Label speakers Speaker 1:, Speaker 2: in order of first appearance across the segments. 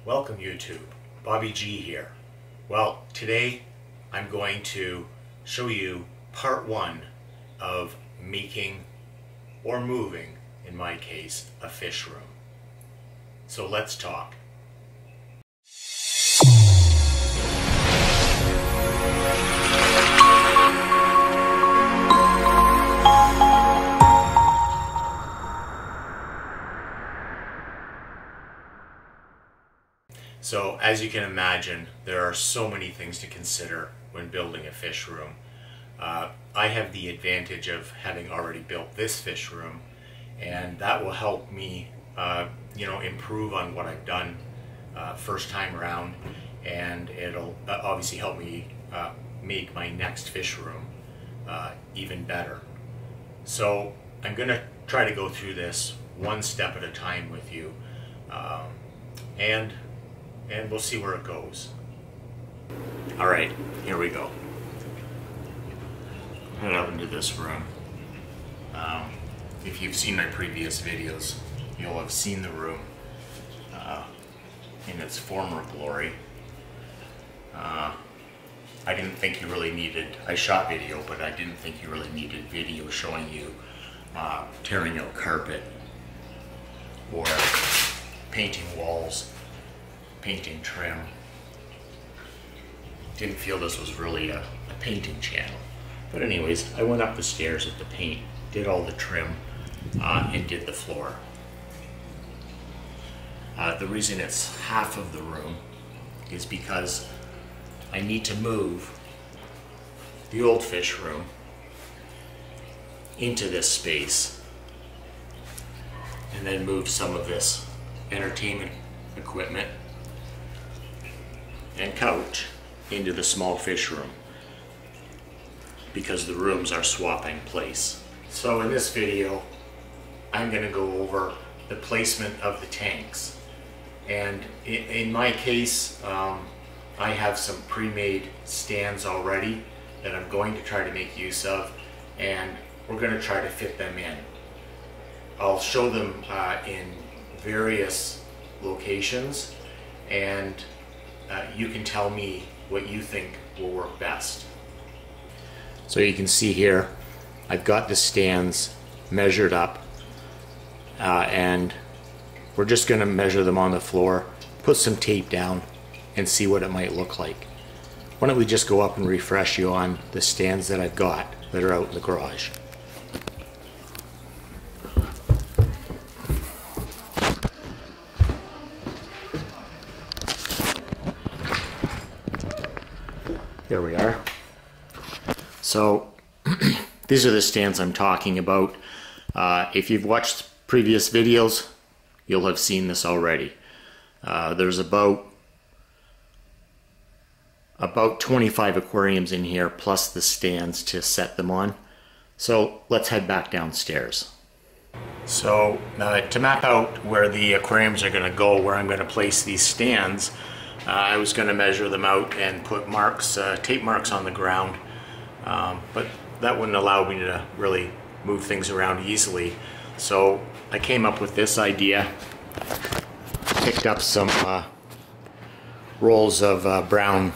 Speaker 1: Welcome YouTube, Bobby G here. Well, today I'm going to show you part one of making or moving, in my case, a fish room. So let's talk. So as you can imagine, there are so many things to consider when building a fish room. I have the advantage of having already built this fish room, and that will help me improve on what I've done first time around, and it'll obviously help me make my next fish room even better. So I'm going to try to go through this one step at a time with you, and we'll see where it goes. Alright, here we go. Head up into this room. If you've seen my previous videos, you'll have seen the room in its former glory. I didn't think you really needed, I shot video, but I didn't think you really needed video showing you tearing out carpet or painting walls, painting trim. Didn't feel this was really a painting channel. But anyways, I went up the stairs with the paint, did all the trim, and did the floor. The reason it's half of the room is because I need to move the old fish room into this space and then move some of this entertainment equipment and couch into the small fish room, because the rooms are swapping place. So in this video, I'm going to go over the placement of the tanks. And in my case, I have some pre-made stands already that I'm going to try to make use of, and we're going to try to fit them in. I'll show them in various locations, and you can tell me what you think will work best. So you can see here, I've got the stands measured up, and we're just going to measure them on the floor, put some tape down, and see what it might look like. Why don't we just go up and refresh you on the stands that I've got that are out in the garage. There we are. So these are the stands I'm talking about. If you've watched previous videos, you'll have seen this already. There's about 25 aquariums in here, plus the stands to set them on. So let's head back downstairs. So to map out where the aquariums are going to go, where I'm going to place these stands, I was going to measure them out and put marks, tape marks on the ground, but that wouldn't allow me to really move things around easily. So I came up with this idea, picked up some rolls of brown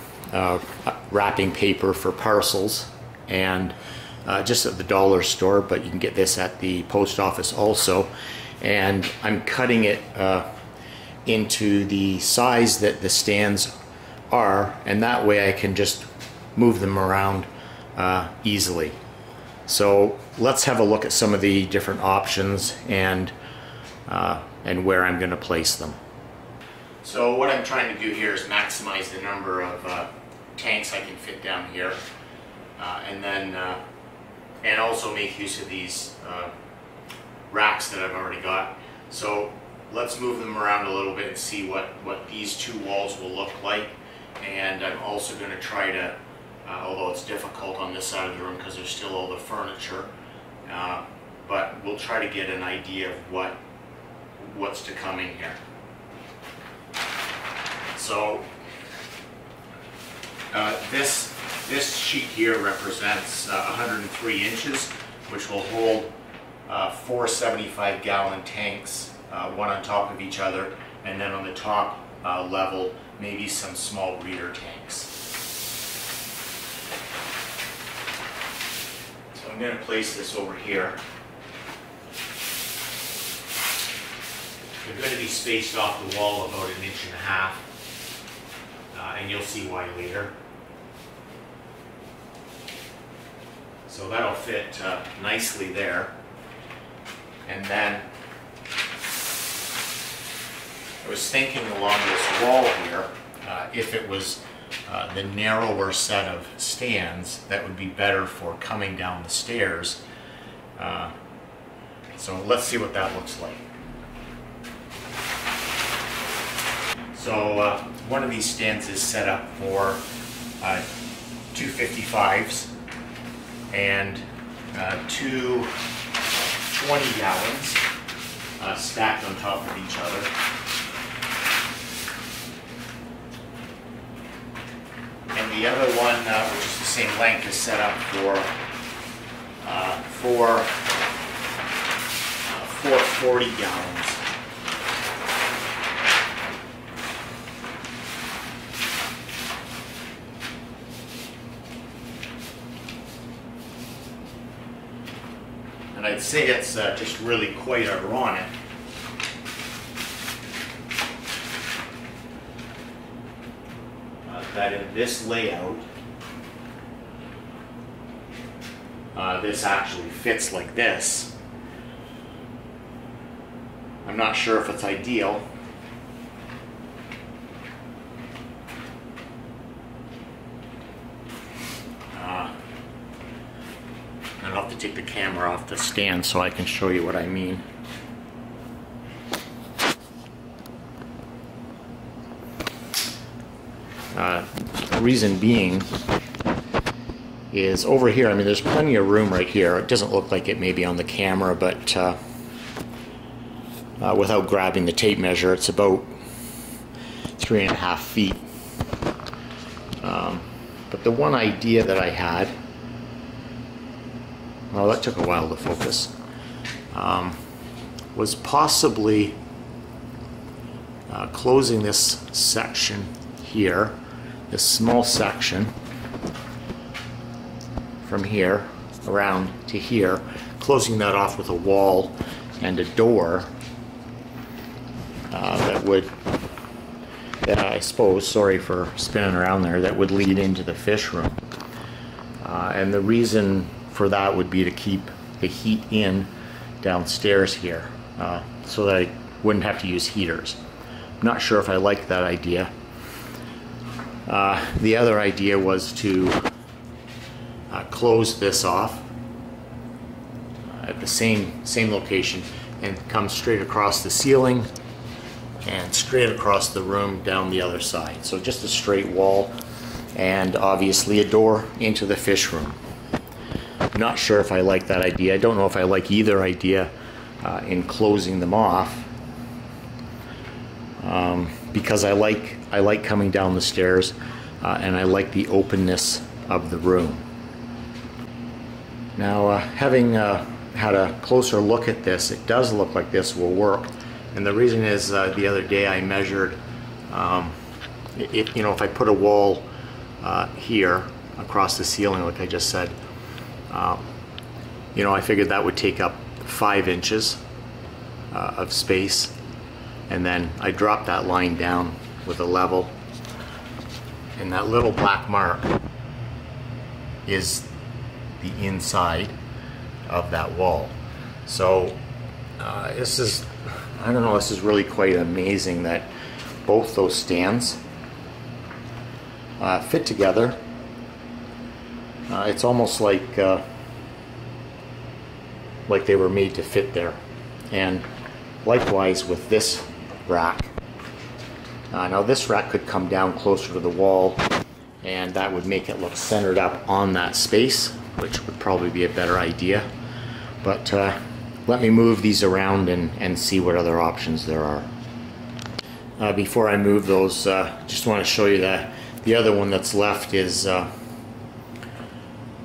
Speaker 1: wrapping paper for parcels, and just at the dollar store, but you can get this at the post office also, and I'm cutting it into the size that the stands are, and that way I can just move them around easily. So let's have a look at some of the different options and where I'm going to place them. So what I'm trying to do here is maximize the number of tanks I can fit down here, and also make use of these racks that I've already got. So let's move them around a little bit and see what these two walls will look like. And I'm also going to try to, although it's difficult on this side of the room because there's still all the furniture, but we'll try to get an idea of what's to come in here. So this sheet here represents 103 inches, which will hold 4 75-gallon tanks, one on top of each other, and then on the top level, maybe some small breeder tanks. So I'm going to place this over here. They're going to be spaced off the wall about 1.5 inches, and you'll see why later. So that'll fit nicely there. And then I was thinking along this wall here, if it was the narrower set of stands, that would be better for coming down the stairs. So let's see what that looks like. So one of these stands is set up for 255s and two 20 gallons stacked on top of each other. And the other one, which is the same length, is set up for four 40 gallons. And I'd say it's just really quite ironic that in this layout, this actually fits like this. I'm not sure if it's ideal. I'll have to take the camera off the stand so I can show you what I mean. The reason being is over here, I mean, there's plenty of room right here. It doesn't look like it may be on the camera, but without grabbing the tape measure, it's about 3.5 feet. But the one idea that I had, well, that took a while to focus, was possibly closing this section here, this small section from here around to here, closing that off with a wall and a door that I suppose, sorry for spinning around there, that would lead into the fish room. And the reason for that would be to keep the heat in downstairs here, so that I wouldn't have to use heaters. I'm not sure if I like that idea. The other idea was to close this off at the same location and come straight across the ceiling and straight across the room down the other side. So just a straight wall and obviously a door into the fish room. I'm not sure if I like that idea. I don't know if I like either idea in closing them off, because I like coming down the stairs and I like the openness of the room. Now, having had a closer look at this, it does look like this will work. And the reason is, the other day I measured, if I put a wall here across the ceiling, like I just said, I figured that would take up 5 inches of space, and then I dropped that line down with a level, and that little black mark is the inside of that wall. So this is, I don't know, this is really quite amazing that both those stands fit together. It's almost like they were made to fit there. And likewise with this rack. Now this rack could come down closer to the wall, and that would make it look centered up on that space, which would probably be a better idea. But let me move these around and see what other options there are. Before I move those, just want to show you that the other one that's left is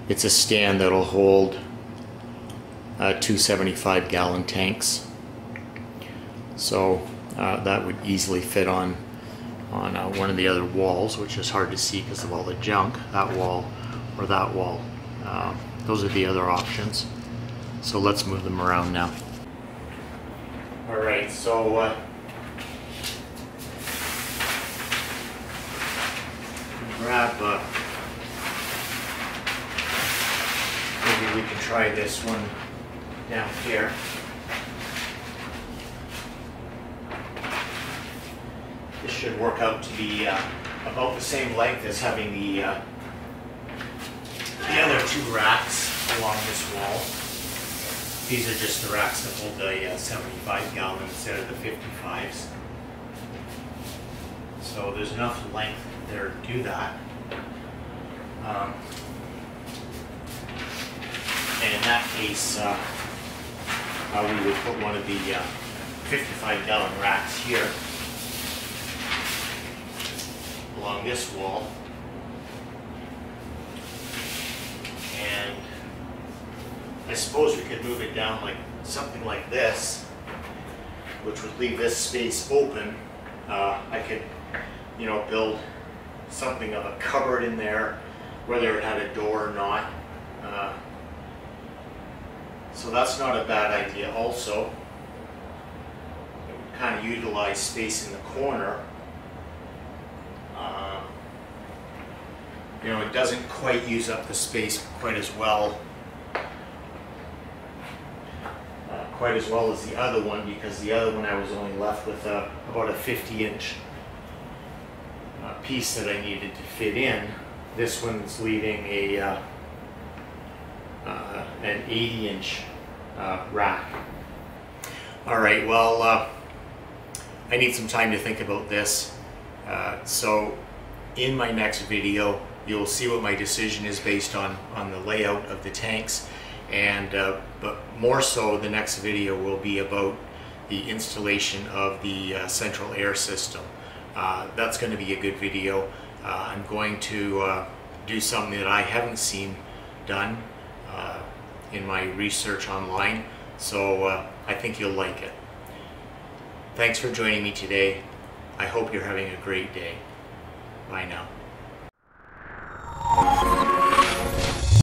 Speaker 1: it's a stand that'll hold 275 gallon tanks. So that would easily fit on on one of the other walls, which is hard to see because of all the junk, that wall or that wall. Those are the other options. So let's move them around now. Alright, so grab, maybe we can try this one down here. This should work out to be about the same length as having the other two racks along this wall. These are just the racks that hold the 75 gallon instead of the 55s. So there's enough length there to do that. And in that case, we would put one of the 55 gallon racks here along this wall. And I suppose we could move it down like something like this, which would leave this space open. I could, you know, build something of a cupboard in there, whether it had a door or not. So that's not a bad idea also. It would kind of utilize space in the corner. You know, it doesn't quite use up the space quite as well as the other one, because the other one I was only left with about a 50-inch piece that I needed to fit in. This one's leaving an 80-inch rack. Alright, well, I need some time to think about this. So in my next video, you'll see what my decision is based on the layout of the tanks. And but more so, the next video will be about the installation of the central air system. That's going to be a good video. I'm going to do something that I haven't seen done in my research online, so I think you'll like it. Thanks for joining me today. I hope you're having a great day. Bye now.